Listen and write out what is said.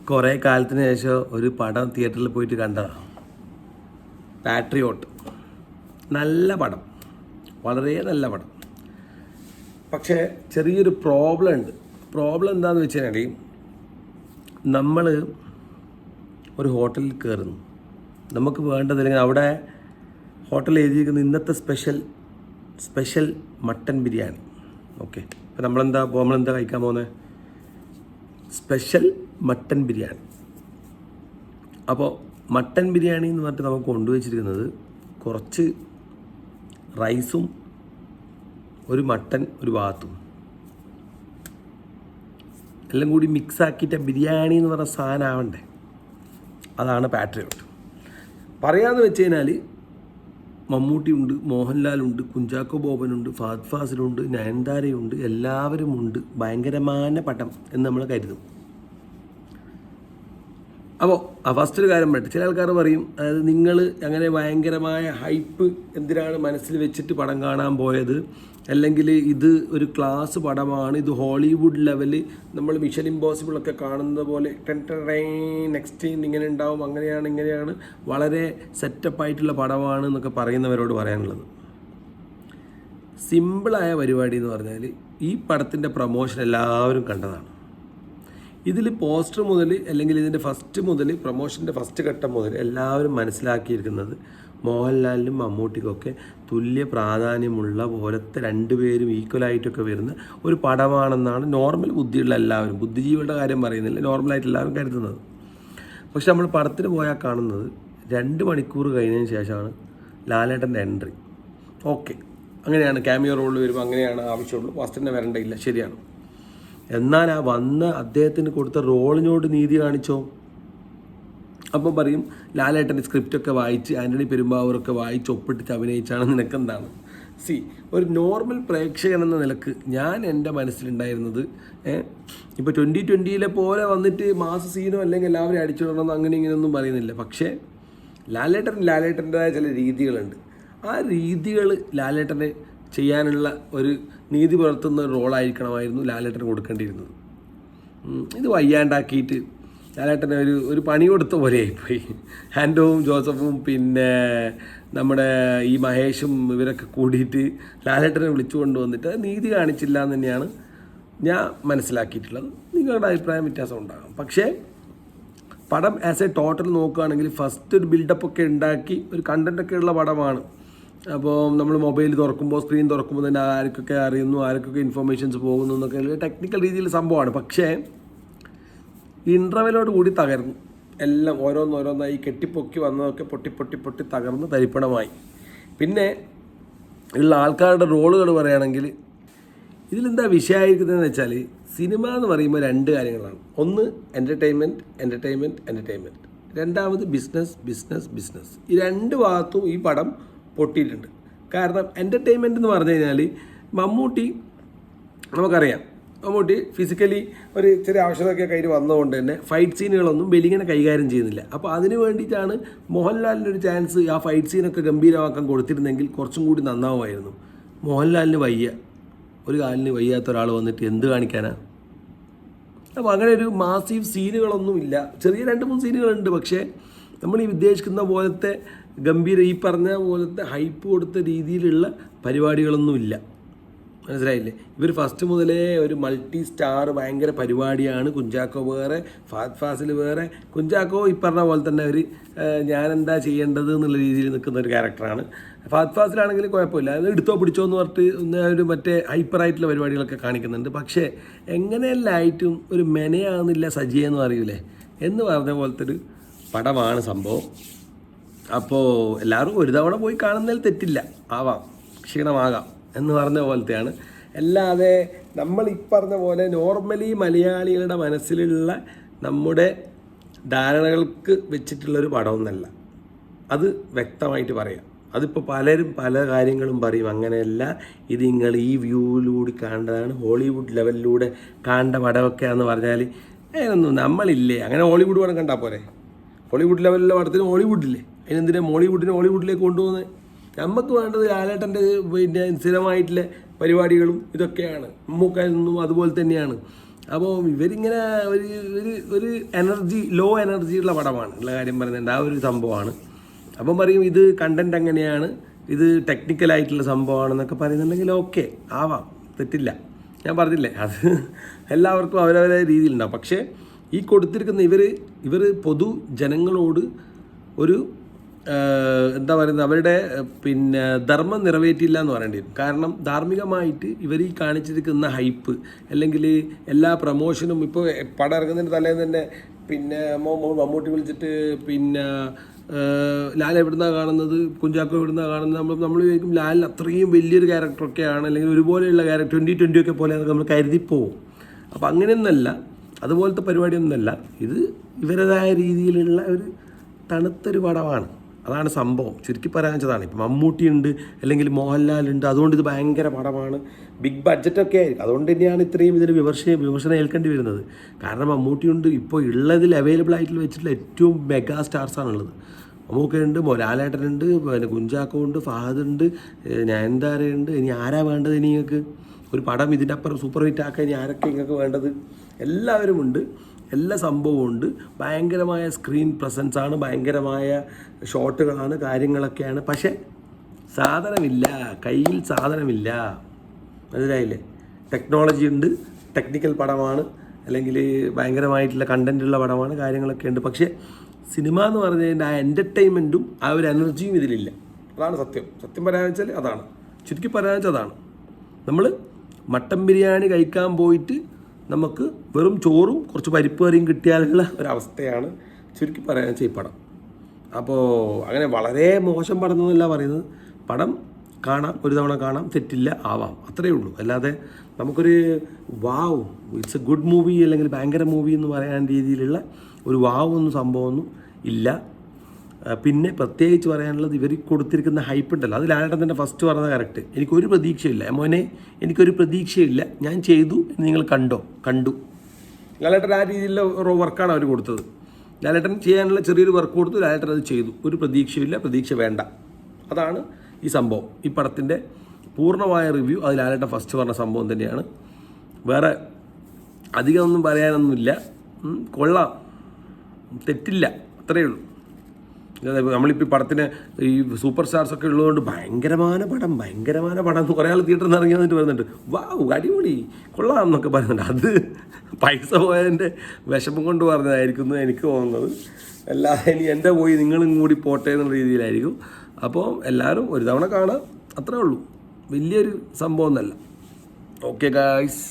കുറേ കാലത്തിന് ശേഷം ഒരു പടം തിയേറ്ററിൽ പോയിട്ട് കണ്ടതാണ്. പാട്രിയോട്ട്. നല്ല പടം, വളരെ നല്ല പടം. പക്ഷേ ചെറിയൊരു പ്രോബ്ലം ഉണ്ട്. പ്രോബ്ലം എന്താണെന്ന് വെച്ച് കഴിഞ്ഞാൽ, നമ്മൾ ഒരു ഹോട്ടലിൽ കയറുന്നു. നമുക്ക് വേണ്ടതില്ലെങ്കിൽ അവിടെ ഹോട്ടലിൽ എഴുതിയിരിക്കുന്ന ഇന്നത്തെ സ്പെഷ്യൽ മട്ടൻ ബിരിയാണി. ഓക്കെ, ഇപ്പോൾ നമ്മളെന്താ കഴിക്കാൻ പോകുന്നത്? Special mutton biryani. അപ്പോൾ മട്ടൻ ബിരിയാണി എന്ന് പറഞ്ഞിട്ട് നമുക്ക് കൊണ്ടുവച്ചിരിക്കുന്നത് കുറച്ച് റൈസും ഒരു മട്ടൻ ഒരു ഭാഗത്തും എല്ലാം കൂടി മിക്സാക്കിയിട്ട് ബിരിയാണി എന്ന് പറഞ്ഞ സാധനം ആവണ്ടേ. അതാണ് പാട്രിയോട്ട്. പറയാമെന്ന് വെച്ച് കഴിഞ്ഞാൽ മമ്മൂട്ടിയുണ്ട്, മോഹൻലാലുണ്ട്, കുഞ്ചാക്കോ ബോബനുണ്ട്, ഫഹദ് ഫാസിലുണ്ട്, നയൻതാരയുണ്ട്, എല്ലാവരുമുണ്ട്. ഭയങ്കരമായ പടം എന്ന് നമ്മൾ കരുതും. അപ്പോൾ ഫസ്റ്റ് ഒരു കാര്യം പറയട്ടെ. ചില ആൾക്കാർ പറയും, അതായത് നിങ്ങൾ അങ്ങനെ ഭയങ്കരമായ ഹൈപ്പ് എന്തിനാണ് മനസ്സിൽ വെച്ചിട്ട് പടം കാണാൻ പോയത്, അല്ലെങ്കിൽ ഇത് ഒരു ക്ലാസ് പടമാണ്, ഇത് ഹോളിവുഡ് ലെവല് നമ്മൾ മിഷൻ ഇമ്പോസിബിളൊക്കെ കാണുന്നത് പോലെ നെക്സ്റ്റ് ഇങ്ങനെ ഉണ്ടാവും, അങ്ങനെയാണ് ഇങ്ങനെയാണ്, വളരെ സെറ്റപ്പായിട്ടുള്ള പടമാണ് എന്നൊക്കെ പറയുന്നവരോട് പറയാനുള്ളത്, സിമ്പിളായ പരിപാടി എന്ന് പറഞ്ഞാൽ ഈ പടത്തിൻ്റെ പ്രൊമോഷൻ എല്ലാവരും കണ്ടതാണ്. ഇതിൽ പോസ്റ്റർ മുതൽ അല്ലെങ്കിൽ ഇതിൻ്റെ ഫസ്റ്റ് മുതൽ പ്രൊമോഷൻ്റെ ഫസ്റ്റ് ഘട്ടം മുതൽ എല്ലാവരും മനസ്സിലാക്കിയിരിക്കുന്നത് മോഹൻലാലിനും മമ്മൂട്ടിക്കൊക്കെ തുല്യ പ്രാധാന്യമുള്ള പോലത്തെ രണ്ടുപേരും ഈക്വലായിട്ടൊക്കെ വരുന്ന ഒരു പടമാണെന്നാണ് നോർമൽ ബുദ്ധിയുള്ള എല്ലാവരും, ബുദ്ധിജീവികളുടെ കാര്യം പറയുന്നില്ല, നോർമലായിട്ട് എല്ലാവരും കരുതുന്നത്. പക്ഷെ നമ്മൾ പടത്തിന് പോയാൽ കാണുന്നത് 2 മണിക്കൂർ കഴിഞ്ഞതിന് ശേഷമാണ് ലാലേട്ടൻ്റെ എൻട്രി. ഓക്കെ, അങ്ങനെയാണ്, ക്യാമിയോ റോളിൽ വരുമ്പോൾ അങ്ങനെയാണ് ആവശ്യമുള്ളൂ, ഫസ്റ്റ് തന്നെ വരേണ്ടയില്ല, ശരിയാണ്. എന്നാൽ ആ വന്ന അദ്ദേഹത്തിന് കൊടുത്ത റോളിനോട് നീതി കാണിച്ചോ? അപ്പോൾ പറയും ലാലേട്ടൻ്റെ സ്ക്രിപ്റ്റൊക്കെ വായിച്ച് ആൻ്റണി പെരുമ്പാവൂരൊക്കെ വായിച്ച് ഒപ്പിട്ടിട്ട് അഭിനയിച്ചാണ് നിനക്കെന്താണ്? ഒരു നോർമൽ പ്രേക്ഷകൻ എന്ന നിലക്ക് ഞാൻ എൻ്റെ മനസ്സിലുണ്ടായിരുന്നത്, ഇപ്പോൾ 2020 പോലെ വന്നിട്ട് മാസ് സീനോ അല്ലെങ്കിൽ എല്ലാവരും അടിച്ചിടണമെന്ന് അങ്ങനെ ഇങ്ങനെയൊന്നും പറയുന്നില്ല. പക്ഷേ ലാലേട്ടൻ്റെതായ ചില രീതികളുണ്ട്. ആ രീതികൾ ലാലേട്ടനെ ചെയ്യാനുള്ള ഒരു നീതി പുലർത്തുന്ന ഒരു റോളായിരിക്കണമായിരുന്നു ലാലേട്ടന് കൊടുക്കേണ്ടിയിരുന്നത്. ഇത് വയ്യാണ്ടാക്കിയിട്ട് ലാലേട്ടനെ ഒരു പണി കൊടുത്ത പോലെ ആയിപ്പോയി. ആൻഡോവും ജോസഫും പിന്നെ നമ്മുടെ ഈ മഹേഷും ഇവരൊക്കെ കൂടിയിട്ട് ലാലേട്ടനെ വിളിച്ചു കൊണ്ടുവന്നിട്ട് നീതി കാണിച്ചില്ല എന്ന് തന്നെയാണ് ഞാൻ മനസ്സിലാക്കിയിട്ടുള്ളത്. നിങ്ങളുടെ അഭിപ്രായം വ്യത്യാസം ഉണ്ടാകും. പക്ഷേ പടം ആസ് എ ടോട്ടൽ നോക്കുകയാണെങ്കിൽ ഫസ്റ്റ് ഒരു ബിൽഡപ്പൊക്കെ ഉണ്ടാക്കി ഒരു കണ്ടൻറ്റൊക്കെ ഉള്ള പടമാണ്. അപ്പോൾ നമ്മൾ മൊബൈൽ തുറക്കുമ്പോൾ സ്ക്രീൻ തുറക്കുമ്പോൾ തന്നെ ആർക്കൊക്കെ അറിയുന്നു, ആർക്കൊക്കെ ഇൻഫർമേഷൻസ് പോകുന്നു എന്നൊക്കെ ടെക്നിക്കൽ രീതിയിൽ സംഭവമാണ്. പക്ഷേ ഇൻ്റർവെലോട് കൂടി തകർന്നു. എല്ലാം ഓരോന്നോരോന്നായി കെട്ടിപ്പൊക്കി വന്നതൊക്കെ പൊട്ടി തകർന്ന് തരിപ്പണമായി. പിന്നെ ഉള്ള ആൾക്കാരുടെ റോളുകൾ പറയുകയാണെങ്കിൽ ഇതിലെന്താ വിഷയമായിരിക്കുന്നതെന്ന് വെച്ചാൽ, സിനിമ എന്ന് പറയുമ്പോൾ 2 കാര്യങ്ങളാണ്. ഒന്ന് എൻ്റർടൈൻമെൻറ്റ്, രണ്ടാമത് ബിസിനസ്. ഈ 2 ഭാഗത്തും ഈ പടം പൊട്ടിയിട്ടുണ്ട്. കാരണം എൻ്റർടൈൻമെൻറ്റ് എന്ന് പറഞ്ഞു കഴിഞ്ഞാൽ മമ്മൂട്ടി, നമുക്കറിയാം മമ്മൂട്ടി ഫിസിക്കലി ഒരു ചെറിയ ആവശ്യമൊക്കെ കയ്യിൽ വന്നതുകൊണ്ട് തന്നെ ഫൈറ്റ് സീനുകളൊന്നും ബലിങ്ങനെ കൈകാര്യം ചെയ്യുന്നില്ല. അപ്പോൾ അതിന് വേണ്ടിയിട്ടാണ് മോഹൻലാലിൻ്റെ ഒരു ചാൻസ് ആ ഫൈറ്റ് സീനൊക്കെ ഗംഭീരമാക്കാൻ കൊടുത്തിരുന്നെങ്കിൽ കുറച്ചും കൂടി നന്നാവുമായിരുന്നു. മോഹൻലാലിന് ഒരു കാലിന് വയ്യാത്ത ഒരാൾ വന്നിട്ട് എന്ത് കാണിക്കാനാണ്? അപ്പോൾ അങ്ങനെ ഒരു മാസീവ് സീനുകളൊന്നും ഇല്ല. ചെറിയ 2-3 സീനുകളുണ്ട്. പക്ഷേ നമ്മൾ ഈ ഉദ്ദേശിക്കുന്ന പോലത്തെ ഈ പറഞ്ഞ പോലത്തെ ഹൈപ്പ് കൊടുത്ത രീതിയിലുള്ള പരിപാടികളൊന്നുമില്ല. മനസ്സിലായില്ലേ? ഇവർ ഫസ്റ്റ് മുതലേ ഒരു മൾട്ടി സ്റ്റാർ ഭയങ്കര പരിപാടിയാണ്. കുഞ്ചാക്കോ വേറെ, ഫഹദ് ഫാസിൽ വേറെ. കുഞ്ചാക്കോ ഈ പറഞ്ഞ പോലെ തന്നെ ഞാനെന്താ ചെയ്യേണ്ടത് എന്നുള്ള രീതിയിൽ നിൽക്കുന്ന ഒരു ക്യാരക്ടറാണ്. ഫഹദ് ഫാസിലാണെങ്കിൽ കുഴപ്പമില്ല, അത് എടുത്തോ പിടിച്ചോ എന്ന് പറഞ്ഞിട്ട് ഒരു മറ്റേ ഹൈപ്പറായിട്ടുള്ള പരിപാടികളൊക്കെ കാണിക്കുന്നുണ്ട്. പക്ഷേ എങ്ങനെയെല്ലായിട്ടും ഒരു മെനയാകുന്നില്ല സജിയെന്ന് അറിയില്ലേ എന്ന് പറഞ്ഞ പോലത്തെ ഒരു പടമാണ് സംഭവം. അപ്പോൾ എല്ലാവരും ഒരു തവണ പോയി കാണുന്നതിൽ തെറ്റില്ല, ക്ഷീണമാകാം എന്ന് പറഞ്ഞ പോലത്തെയാണ്. അല്ലാതെ നമ്മൾ ഈ പറഞ്ഞ പോലെ നോർമലി മലയാളികളുടെ മനസ്സിലുള്ള നമ്മുടെ ധാരണകൾക്ക് വെച്ചിട്ടുള്ളൊരു പടമൊന്നല്ല. അത് വ്യക്തമായിട്ട് പറയാം. അതിപ്പോൾ പലരും പല കാര്യങ്ങളും പറയും, അങ്ങനെയല്ല, ഇത് നിങ്ങൾ ഈ വ്യൂവിലൂടെ കാണേണ്ടതാണ്, ഹോളിവുഡ് ലെവലിലൂടെ കാണേണ്ട പടമൊക്കെയാണെന്ന് പറഞ്ഞാൽ അതിനൊന്നും നമ്മളില്ലേ. അങ്ങനെ ഹോളിവുഡ് പടം കണ്ടാൽ പോരെ? ഹോളിവുഡ് ലെവലിലെ പടത്തിന് ഹോളിവുഡില്ലേ? അതിനെന്തിനാ ഹോളിവുഡിലേക്ക് കൊണ്ടുപോകുന്നത്? നമുക്ക് വേണ്ടത് ലാലേട്ടൻ്റെ പിന്നെ സ്ഥിരമായിട്ടുള്ള പരിപാടികളും ഇതൊക്കെയാണ്. മമ്മൂക്കായൊന്നും അതുപോലെ തന്നെയാണ്. അപ്പോൾ ഇവരിങ്ങനെ ഒരു ഒരു ഒരു എനർജി ലോ എനർജിയുള്ള പടമാണ് ഉള്ള കാര്യം പറയുന്നുണ്ട്. ആ ഒരു സംഭവമാണ്. അപ്പം പറയും ഇത് കണ്ടൻറ് അങ്ങനെയാണ്, ഇത് ടെക്നിക്കലായിട്ടുള്ള സംഭവമാണെന്നൊക്കെ പറയുന്നുണ്ടെങ്കിൽ ഓക്കെ ആവാം, തെറ്റില്ല. ഞാൻ പറഞ്ഞില്ലേ, അത് എല്ലാവർക്കും അവരവരുടെ രീതിയിലുണ്ടാവും. പക്ഷേ ഈ കൊടുത്തിരിക്കുന്ന ഇവർ പൊതു ജനങ്ങളോട് ഒരു എന്താ പറയുന്നത്, അവരുടെ പിന്നെ ധർമ്മം നിറവേറ്റില്ല എന്ന് പറയേണ്ടി വരും. കാരണം ധാർമ്മികമായിട്ട് ഇവർ ഈ കാണിച്ചിരിക്കുന്ന ഹൈപ്പ് അല്ലെങ്കിൽ എല്ലാ പ്രമോഷനും ഇപ്പോൾ പടം ഇറങ്ങുന്നതിൻ്റെ തലേന്ന് തന്നെ പിന്നെ മമ്മൂട്ടി വിളിച്ചിട്ട് പിന്നെ ലാൽ എവിടുന്നാണ് കാണുന്നത്, കുഞ്ചാക്കോ എവിടുന്നാണ് കാണുന്നത്, നമ്മൾ വിചാരിക്കും ലാലിൽ അത്രയും വലിയൊരു ക്യാരക്ടറൊക്കെയാണ് അല്ലെങ്കിൽ ഒരുപോലെയുള്ള ക്യാരക്ടർ 2020 പോലെ നമ്മൾ കരുതിപ്പോവും. അപ്പോൾ അങ്ങനെയൊന്നല്ല, അതുപോലത്തെ പരിപാടിയൊന്നുമല്ല. ഇത് ഇവരുടേതായ രീതിയിലുള്ള ഒരു തണുത്തൊരു പടമാണ്. അതാണ് സംഭവം. ചുരുക്കി പറയാൻ വെച്ചതാണ്. ഇപ്പം മമ്മൂട്ടിയുണ്ട് അല്ലെങ്കിൽ മോഹൻലാലുണ്ട്, അതുകൊണ്ട് ഇത് ഭയങ്കര പടമാണ്, ബിഗ് ബഡ്ജറ്റൊക്കെ ആയിരിക്കും. അതുകൊണ്ട് തന്നെയാണ് ഇത്രയും ഇതിന് വിമർശനം ഏൽക്കേണ്ടി വരുന്നത്. കാരണം മമ്മൂട്ടിയുണ്ട്, ഇപ്പോൾ ഉള്ളതിൽ അവൈലബിൾ ആയിട്ട് വെച്ചിട്ടുള്ള ഏറ്റവും മെഗാ സ്റ്റാർസാണുള്ളത്. മമ്മൂക്കയുണ്ട്, ലാലേട്ടനുണ്ട്, പിന്നെ കുഞ്ചാക്കോ ഉണ്ട്, ഫഹദുണ്ട്, നയൻതാരയുണ്ട്. ഇനി ആരാ വേണ്ടത്? ഇനി നിങ്ങൾക്ക് ഒരു പടം ഇതിൻ്റെ അപ്പുറം സൂപ്പർ ഹിറ്റ് ആക്കാൻ ഇനി ആരൊക്കെ നിങ്ങൾക്ക് വേണ്ടത്? എല്ലാവരും ഉണ്ട്, എല്ലാ സംഭവവും ഉണ്ട്. ഭയങ്കരമായ സ്ക്രീൻ പ്രസൻസ് ആണ്, ഭയങ്കരമായ ഷോട്ടുകളാണ്, കാര്യങ്ങളൊക്കെയാണ്. പക്ഷേ സാധനമില്ല, കയ്യിൽ സാധനമില്ല. മനസ്സിലായില്ലേ? ടെക്നോളജി ഉണ്ട്, ടെക്നിക്കൽ പടമാണ്, അല്ലെങ്കിൽ ഭയങ്കരമായിട്ടുള്ള കണ്ടൻറ്റുള്ള പടമാണ്, കാര്യങ്ങളൊക്കെ ഉണ്ട്. പക്ഷേ സിനിമ എന്ന് പറഞ്ഞു കഴിഞ്ഞാൽ ആ എൻ്റർടൈൻമെൻറ്റും ആ ഒരു എനർജിയും ഇതിലില്ല. അതാണ് സത്യം പറയാന്ന് വെച്ചാൽ അതാണ്. ചുരുക്കി പറയാന്ന് വെച്ചാൽ അതാണ്. നമ്മൾ മട്ടൻ ബിരിയാണി കഴിക്കാൻ പോയിട്ട് നമുക്ക് വെറും ചോറും കുറച്ച് പരിപ്പ് കറിയും കിട്ടിയാലുള്ള ഒരവസ്ഥയാണ് ചുരുക്കി പറയാൻ വെച്ചാൽ ഈ പടം. അപ്പോൾ അങ്ങനെ വളരെ മോശം പടം എന്നല്ല പറയുന്നത്. പടം കാണാം, ഒരു തവണ കാണാം, തെറ്റില്ല, ആവാം, അത്രയേ ഉള്ളൂ. അല്ലാതെ നമുക്കൊരു wow it's A good movie അല്ലെങ്കിൽ ഭയങ്കര മൂവി എന്ന് പറയാൻ രീതിയിലുള്ള ഒരു വാവ് ഒന്നും സംഭവമൊന്നും ഇല്ല. പിന്നെ പ്രത്യേകിച്ച് പറയാനുള്ളത് ഇവർ കൊടുത്തിരിക്കുന്ന ഹൈപ്പ് ഉണ്ടല്ലോ, അത് ലാലേട്ടൻ തന്നെ ഫസ്റ്റ് പറഞ്ഞത് കറക്റ്റ്. എനിക്കൊരു പ്രതീക്ഷയില്ല മോനെ, എനിക്കൊരു പ്രതീക്ഷയില്ല, ഞാൻ ചെയ്തു, നിങ്ങൾ കണ്ടു. ലാലേട്ടൻ ആ രീതിയിലുള്ള വർക്കാണ് അവർ കൊടുത്തത്. ലാലേട്ടൻ ചെയ്യാനുള്ള ചെറിയൊരു വർക്ക് കൊടുത്തു, ലാലേട്ടൻ അത് ചെയ്തു. ഒരു പ്രതീക്ഷയില്ല, പ്രതീക്ഷ വേണ്ട. അതാണ് ഈ സംഭവം. ഈ പടത്തിൻ്റെ പൂർണ്ണമായ റിവ്യൂ അത് ലാലേട്ടൻ ഫസ്റ്റ് പറഞ്ഞ സംഭവം തന്നെയാണ്. വേറെ അധികമൊന്നും പറയാനൊന്നുമില്ല. കൊള്ളാം, തെറ്റില്ല, അത്രയേ ഉള്ളൂ. നമ്മളിപ്പോൾ ഈ പടത്തിന് ഈ സൂപ്പർ സ്റ്റാർസൊക്കെ ഉള്ളതുകൊണ്ട് ഭയങ്കരമായ പടം എന്ന് കുറേ ആൾ തിയേറ്ററിൽ നിന്ന് ഇറങ്ങി വന്നിട്ട് വരുന്നുണ്ട്. വാവ് അടിപൊളി കൊള്ളാം എന്നൊക്കെ പറയുന്നുണ്ട്. അത് പൈസ പോയതിൻ്റെ വിഷമം കൊണ്ട് പറഞ്ഞതായിരിക്കും എന്ന് എനിക്ക് തോന്നുന്നത്. അല്ലാതെ ഇനി എൻ്റെ പോയി നിങ്ങളും കൂടി പോട്ടെ എന്നുള്ള രീതിയിലായിരിക്കും. അപ്പോൾ എല്ലാവരും ഒരു തവണ കാണാം, അത്രേ ഉള്ളൂ. വലിയൊരു സംഭവം ഒന്നല്ല. Okay guys.